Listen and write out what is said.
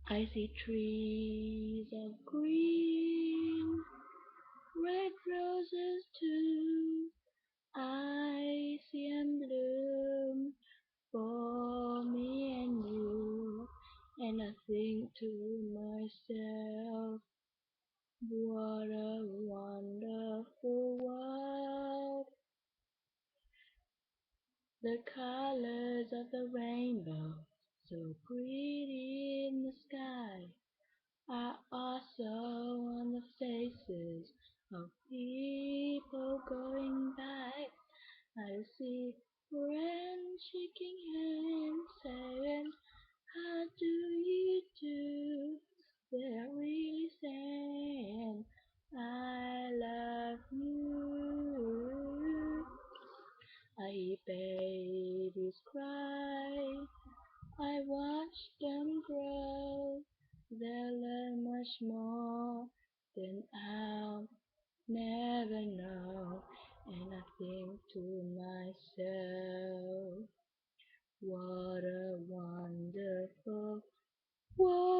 I see trees of green, red roses too. I see 'em bloom for me and you. And I think to myself, what a wonderful world. The colors of the rainbow, so pretty in the sky, are also on the faces of people going by. I see friends shaking hands, saying, how do you do? They're really saying, I love you. I hear babies cry, I watch them grow. They'll learn much more than I'll never know. And I think to myself, what a wonderful world.